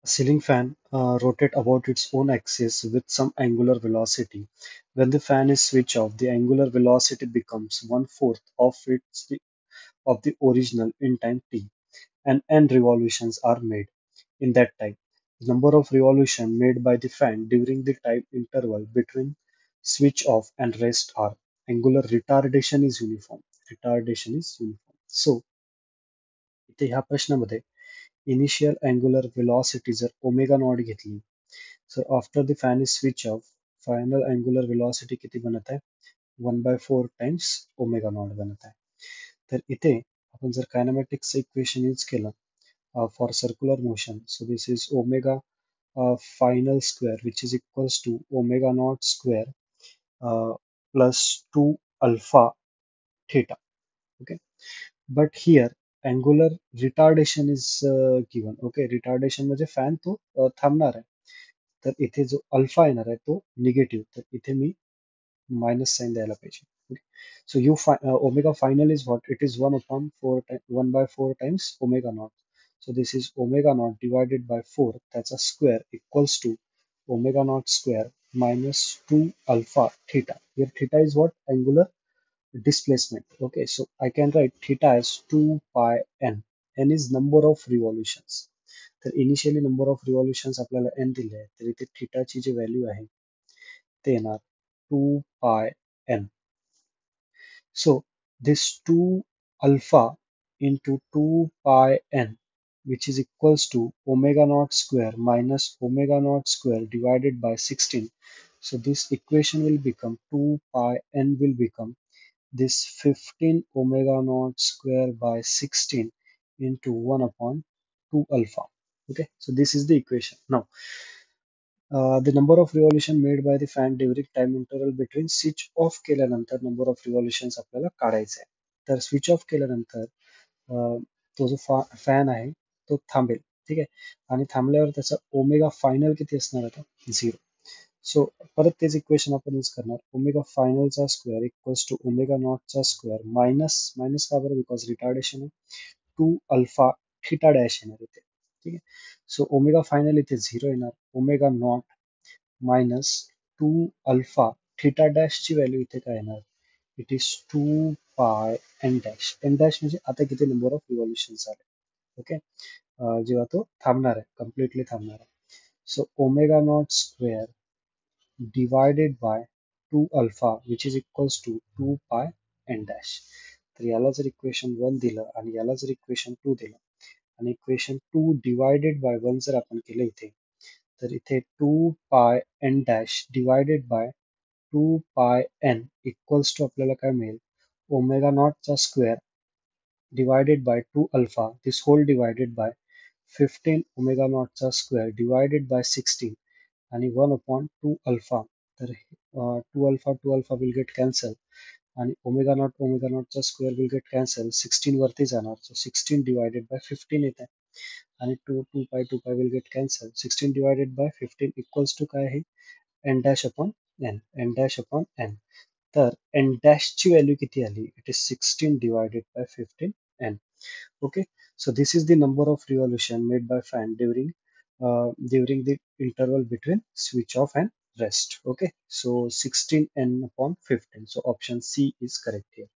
A ceiling fan rotates about its own axis with some angular velocity. When the fan is switched off, the angular velocity becomes one-fourth of the original in time t, and n revolutions are made. In that time, the number of revolutions made by the fan during the time interval between switch off and rest are. Angular retardation is uniform. Retardation is uniform. So, इथे ह्या प्रश्नामध्ये initial angular velocity जर omega naught घेतली, so after the fan is switch off, final angular velocity किती बनत आहे? 1/4 times omega naught बनत आहे. तर इथे आपण जर कायनेमॅटिक्सचं इक्वेशन यूज केलं for circular motion, so this is omega final square which is equals to omega naught square uh, plus 2 alpha theta. Okay, but here angular retardation is given. Okay, retardation म्हणजे fan तो थांबणार आहे. तर इथे जो alpha येणार आहे तो निगेटिव्ह, तर इथे मी मायनस साइन द्यायला पाहिजे. Okay, so omega final is what, it is 1/4 times omega naught. So this is omega naught divided by 4, त्याचा square equals to omega naught square minus 2 alpha theta. Here theta is what? Angular displacement. Okay, so I can write theta as 2 pi n. N is number of revolutions. तर initially number of रिव्हॉल्युशन्स आपल्याला n दिले आहे, तर इथे थिटाची जी value आहे ते येणार 2 pi n. So this 2 alpha into 2 pi n, which is equals to omega naught square minus omega naught square divided by 16. So this equation will become 2 pi n will become this 15 omega naught square by 16 into 1 upon 2 alpha. Okay, so this is the equation. Now, the number of revolution made by the fan during time interval between switch off केल्यानंतर number of revolutions आपल्याला काढायचे आहे. तर switch off केल्यानंतर तो जो fan आहे तो थांबेल. ठीक आहे, आणि थांबल्यावर त्याचा ओमेगा फायनल किती असणार आता? 0. सो परत तेच इक्वेशन आपण यूज करणार. ओमेगा फायनलचा स्क्वेअर इक्वल्स टू ओमेगा नॉटचा स्क्वेअर मायनस मायनस का बरं? बिकॉज रिटार्डेशन आहे. 2 अल्फा थिटा डॅश येणार इथे. ठीक आहे, सो ओमेगा फायनल इथे 0 येणार. Omega naught minus 2 alpha theta डॅशची व्हॅल्यू इथे काय येणार? It is 2 pi N dash. N dash म्हणजे आता किती नंबर ऑफ रिव्हॉल्युशन झाले. ओके, जेव्हा तो थांबणार आहे, कम्प्लिटली थांबणार आहे. So omega naught square divided by 2 alpha which is equals to 2 pi N dash. तर याला जर इक्वेशन 1 दिलं आणि याला जर इक्वेशन 2 दिलं आणि इक्वेशन 2 डिवायडेड बाय 1 जर आपण केलं इथे, तर इथे 2 pi N dash divided by 2 pi N equals to आपल्याला काय मिळेल? ओमेगा नॉटचा square divided by 2 alpha, this whole divided by 15 omega naught चा square divided by 16 आणि 1 upon 2 alpha. तर 2 alpha will get cancel आणि ओमेगा नॉट चा square will get cancel. 16 वरती जाणार, सो 16 डिवायडेड बाय 15 येत आहे आणि 2 pi will get cancel. 16 divided by 15 equals to काय आहे? N dash upon N, N dash upon N. तर एन डॅशची व्हॅल्यू किती आली? It is 16 divided by 15 N. Okay, so this is the number of revolution made by fan during the interval between switch off and rest. Okay, so 16 n upon 15. So option C is correct here.